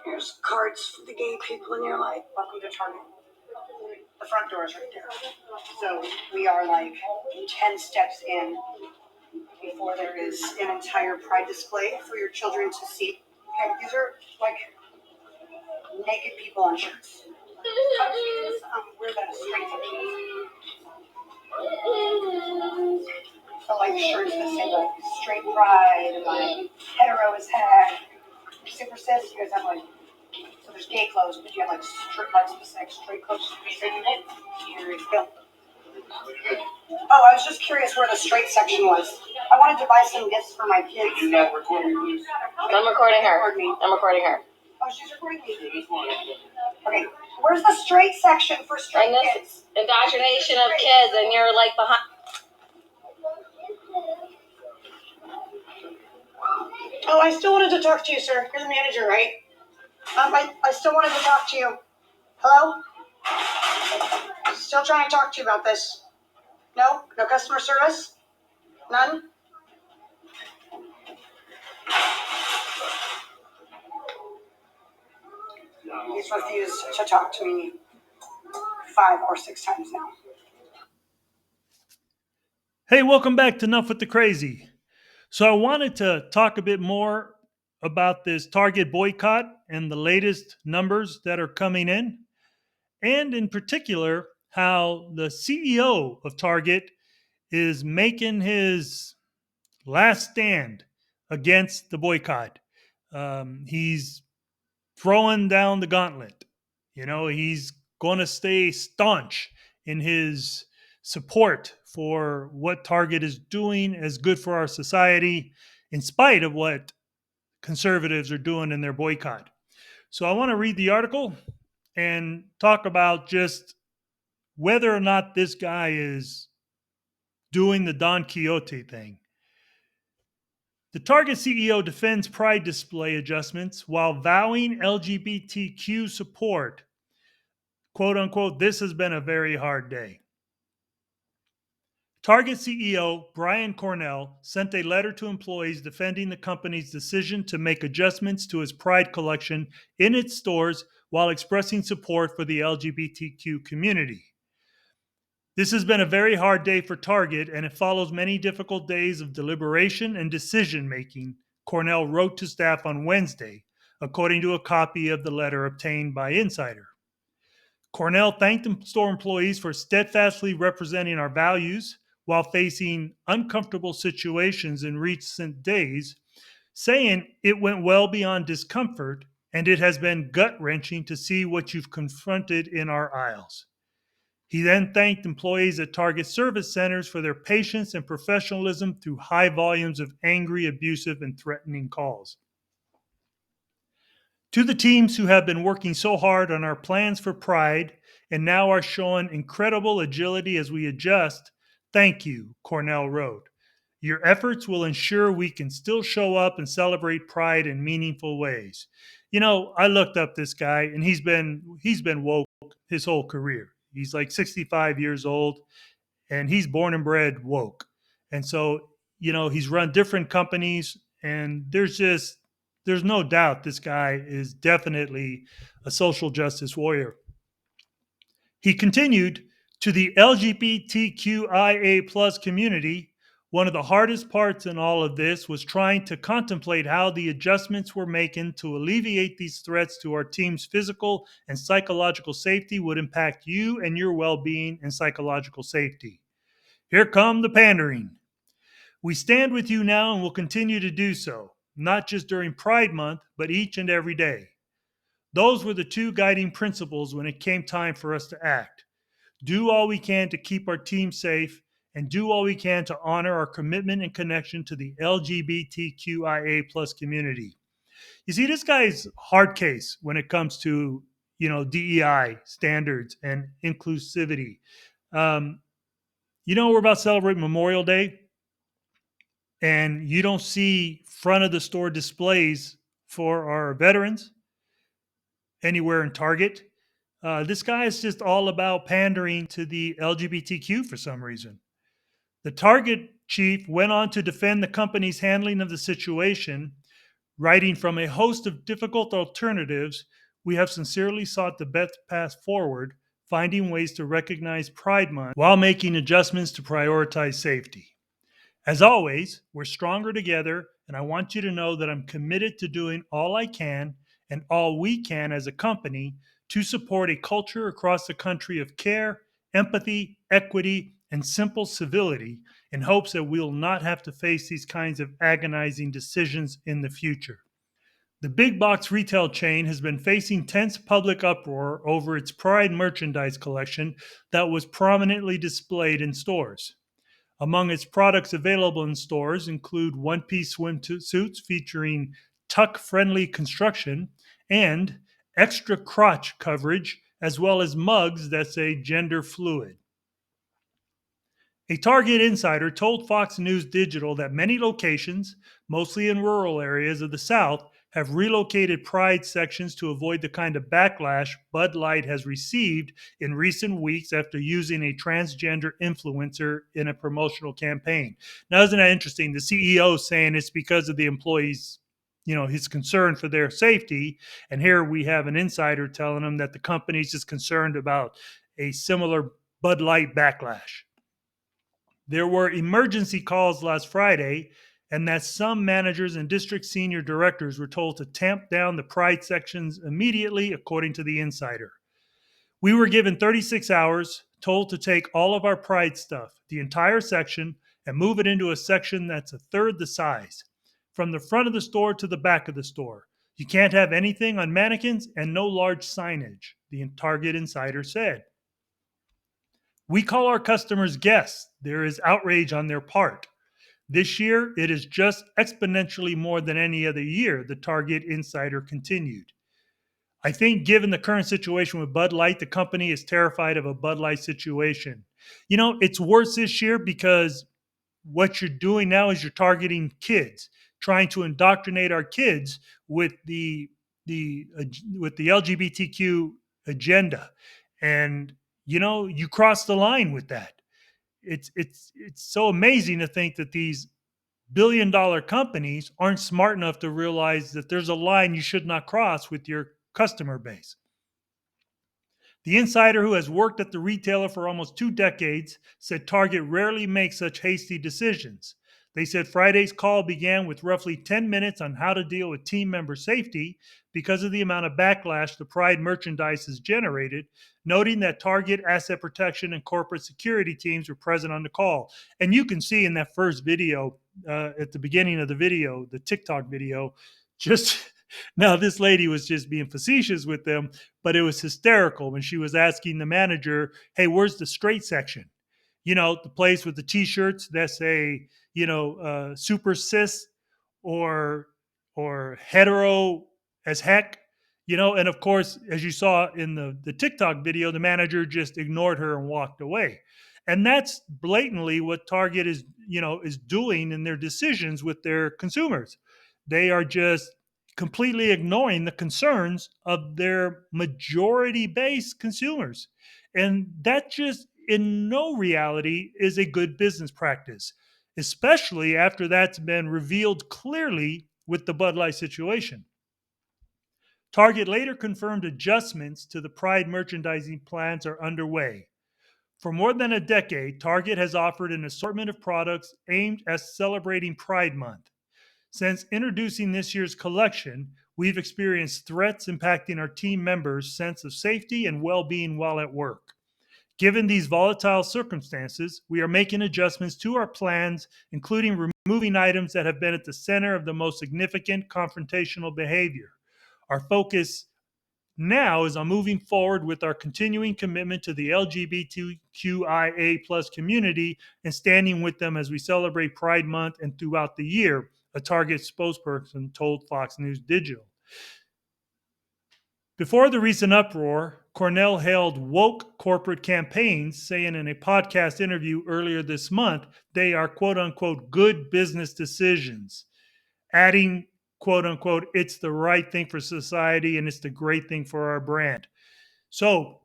There's cards for the gay people, and you're like, welcome to Target. The front door is right there. So we are like 10 steps in before there is an entire pride display for your children to see. Okay, these are like naked people on shirts. Wear that straight section. So like shirts that say like straight pride and like hetero is heck. Super cis, you guys have like, so there's gay clothes, but you have like specific straight clothes. Here you go. Oh, I was just curious where the straight section was. I wanted to buy some gifts for my kids. You're not recording me. I'm recording her. I'm recording her. Oh, she's recording me. Okay, where's the straight section for straight kids? Indoctrination of kids, and you're like behind. Oh, I still wanted to talk to you, sir. You're the manager, right? I still wanted to talk to you. Hello? Still trying to talk to you about this. No? No customer service? None? He's refused to talk to me 5 or 6 times now. Hey, welcome back to Enough with the Crazy. So I wanted to talk a bit more about this Target boycott and the latest numbers that are coming in, and in particular, how the CEO of Target is making his last stand against the boycott. He's throwing down the gauntlet. He's going to stay staunch in his support for what Target is doing as good for our society, in spite of what conservatives are doing in their boycott. So I want to read the article and talk about just whether or not this guy is doing the Don Quixote thing. The Target CEO defends pride display adjustments while vowing LGBTQ support. Quote unquote, this has been a very hard day. Target CEO Brian Cornell sent a letter to employees defending the company's decision to make adjustments to its Pride collection in its stores while expressing support for the LGBTQ community. This has been a very hard day for Target, and it follows many difficult days of deliberation and decision-making, Cornell wrote to staff on Wednesday, according to a copy of the letter obtained by Insider. Cornell thanked store employees for steadfastly representing our values while facing uncomfortable situations in recent days, saying it went well beyond discomfort and it has been gut-wrenching to see what you've confronted in our aisles. He then thanked employees at Target service centers for their patience and professionalism through high volumes of angry, abusive, and threatening calls. To the teams who have been working so hard on our plans for Pride and now are showing incredible agility as we adjust, thank you, Cornell wrote. Your efforts will ensure we can still show up and celebrate Pride in meaningful ways. I looked up this guy, and he's been woke his whole career. He's like 65 years old, and he's born and bred woke. And so, he's run different companies, and there's no doubt this guy is definitely a social justice warrior. He continued, to the LGBTQIA plus community, one of the hardest parts in all of this was trying to contemplate how the adjustments we're making to alleviate these threats to our team's physical and psychological safety would impact you and your well-being and psychological safety. Here come the pandering. We stand with you now and will continue to do so, not just during Pride Month, but each and every day. Those were the two guiding principles when it came time for us to act. Do all we can to keep our team safe and do all we can to honor our commitment and connection to the LGBTQIA plus community. You see, this guy's hard case when it comes to, DEI standards and inclusivity. We're about to celebrate Memorial Day, and you don't see front of the store displays for our veterans anywhere in Target. This guy is just all about pandering to the LGBTQ for some reason. The Target chief went on to defend the company's handling of the situation, Writing from a host of difficult alternatives, we have sincerely sought the best path forward, finding ways to recognize Pride Month while making adjustments to prioritize safety. As always, we're stronger together, and I want you to know that I'm committed to doing all I can and all we can as a company to support a culture across the country of care, empathy, equity, and simple civility in hopes that we'll not have to face these kinds of agonizing decisions in the future. The big box retail chain has been facing tense public uproar over its Pride merchandise collection that was prominently displayed in stores. Among its products available in stores include one-piece swimsuits featuring tuck-friendly construction and extra crotch coverage, as well as mugs that say gender fluid. A Target insider told Fox News Digital that many locations, mostly in rural areas of the South, have relocated Pride sections to avoid the kind of backlash Bud Light has received in recent weeks after using a transgender influencer in a promotional campaign. Now, isn't that interesting? The CEO saying it's because of the employees, his concern for their safety. And here we have an insider telling him that the company's just concerned about a similar Bud Light backlash. There were emergency calls last Friday, and that some managers and district senior directors were told to tamp down the Pride sections immediately, according to the insider. We were given 36 hours, told to take all of our Pride stuff, the entire section, and move it into a section that's a third the size, from the front of the store to the back of the store. You can't have anything on mannequins and no large signage, the Target insider said. We call our customers guests. There is outrage on their part. This year, it is just exponentially more than any other year, the Target insider continued. I think given the current situation with Bud Light, the company is terrified of a Bud Light situation. It's worse this year because what you're doing now is you're targeting kids, trying to indoctrinate our kids with the LGBTQ agenda. And you cross the line with that. It's so amazing to think that these billion-dollar companies aren't smart enough to realize that there's a line you should not cross with your customer base. The insider, who has worked at the retailer for almost 2 decades, said Target rarely makes such hasty decisions. They said Friday's call began with roughly 10 minutes on how to deal with team member safety because of the amount of backlash the Pride merchandise has generated, noting that Target asset protection and corporate security teams were present on the call. And you can see in that first video, at the beginning of the video, the TikTok video, just now this lady was just being facetious with them, but it was hysterical when she was asking the manager, hey, where's the straight section? The place with the t-shirts that say, super cis or hetero as heck, and of course, as you saw in the TikTok video, the manager just ignored her and walked away. And that's blatantly what Target is doing in their decisions with their consumers. They are just completely ignoring the concerns of their majority base consumers. And that just in no reality is a good business practice, especially after that's been revealed clearly with the Bud Light situation. Target later confirmed adjustments to the Pride merchandising plans are underway. For more than a decade, Target has offered an assortment of products aimed at celebrating Pride Month. Since introducing this year's collection, we've experienced threats impacting our team members' sense of safety and well-being while at work. Given these volatile circumstances, we are making adjustments to our plans, including removing items that have been at the center of the most significant confrontational behavior. Our focus now is on moving forward with our continuing commitment to the LGBTQIA plus community and standing with them as we celebrate Pride Month and throughout the year, a Target spokesperson told Fox News Digital. Before the recent uproar, Cornell hailed woke corporate campaigns, saying in a podcast interview earlier this month, they are quote unquote good business decisions, adding quote unquote, it's the right thing for society and it's the great thing for our brand. So,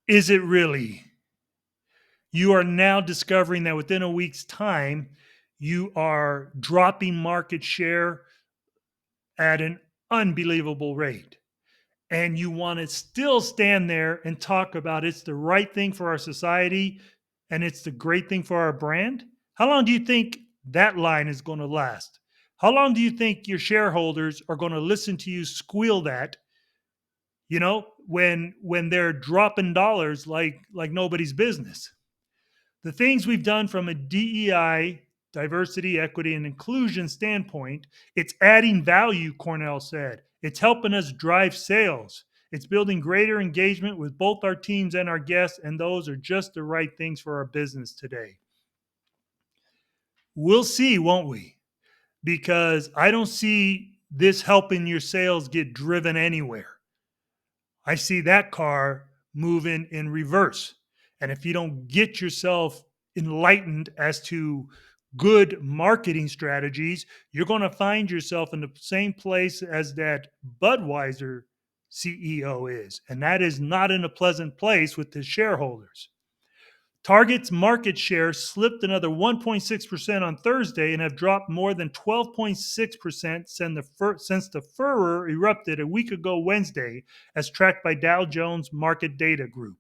is it really? You are now discovering that within a week's time, you are dropping market share at an unbelievable rate. And you want to still stand there and talk about it's the right thing for our society and it's the great thing for our brand? How long do you think that line is going to last? How long do you think your shareholders are going to listen to you squeal that, when they're dropping dollars like nobody's business? The things we've done from a DEI, diversity, equity, and inclusion standpoint, it's adding value, Cornell said. It's helping us drive sales. It's building greater engagement with both our teams and our guests, and those are just the right things for our business today. We'll see, won't we? Because I don't see this helping your sales get driven anywhere. I see that car moving in reverse. And if you don't get yourself enlightened as to good marketing strategies, you're going to find yourself in the same place as that Budweiser CEO is. And that is not in a pleasant place with his shareholders. Target's market share slipped another 1.6% on Thursday and have dropped more than 12.6% since the furor erupted a week ago Wednesday, as tracked by Dow Jones Market Data Group.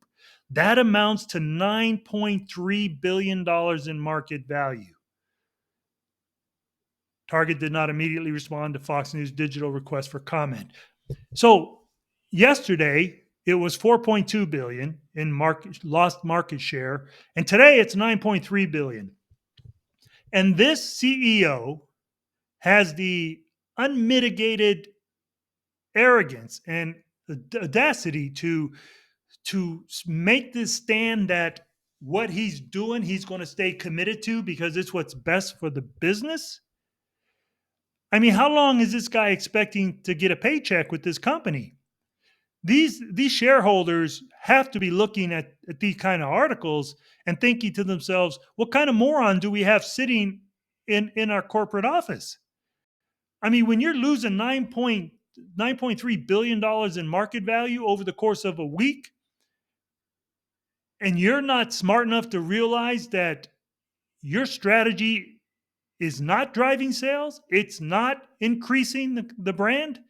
That amounts to $9.3 billion in market value. Target did not immediately respond to Fox News Digital request for comment. So yesterday, it was 4.2 billion in lost market share, and today it's 9.3 billion. And this CEO has the unmitigated arrogance and audacity to make this stand that what he's doing, he's going to stay committed to because it's what's best for the business. I mean, how long is this guy expecting to get a paycheck with this company? These shareholders have to be looking at these kind of articles and thinking to themselves, what kind of moron do we have sitting in our corporate office? I mean, when you're losing $9.3 billion in market value over the course of a week, and you're not smart enough to realize that your strategy is not driving sales, it's not increasing the brand,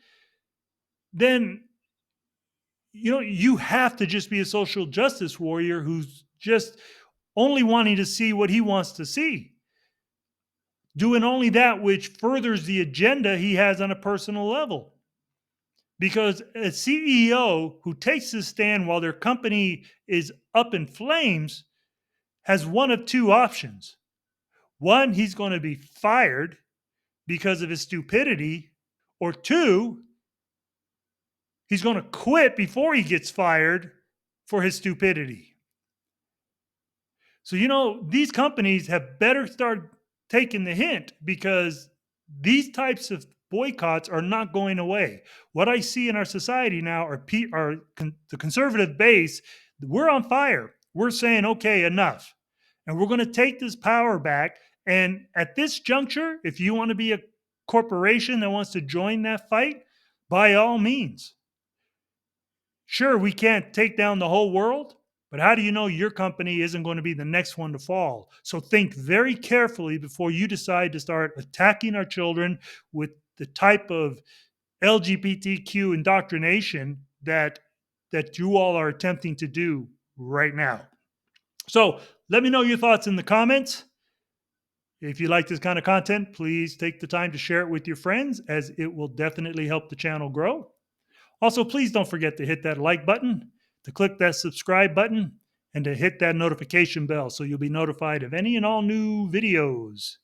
then you have to just be a social justice warrior who's just only wanting to see what he wants to see, doing only that which furthers the agenda he has on a personal level. Because a CEO who takes this stand while their company is up in flames has one of two options. One, he's going to be fired because of his stupidity, or two, he's going to quit before he gets fired for his stupidity. So, these companies have better start taking the hint, because these types of boycotts are not going away. What I see in our society now are the conservative base. We're on fire. We're saying, okay, enough. And we're going to take this power back. And at this juncture, if you want to be a corporation that wants to join that fight, by all means. Sure, we can't take down the whole world, but how do you know your company isn't going to be the next one to fall? So think very carefully before you decide to start attacking our children with the type of LGBTQ indoctrination that you all are attempting to do right now. So let me know your thoughts in the comments. If you like this kind of content, please take the time to share it with your friends, as it will definitely help the channel grow. Also, please don't forget to hit that like button, to click that subscribe button, and to hit that notification bell so you'll be notified of any and all new videos.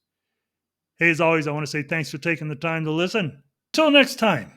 Hey, as always, I want to say thanks for taking the time to listen. Till next time.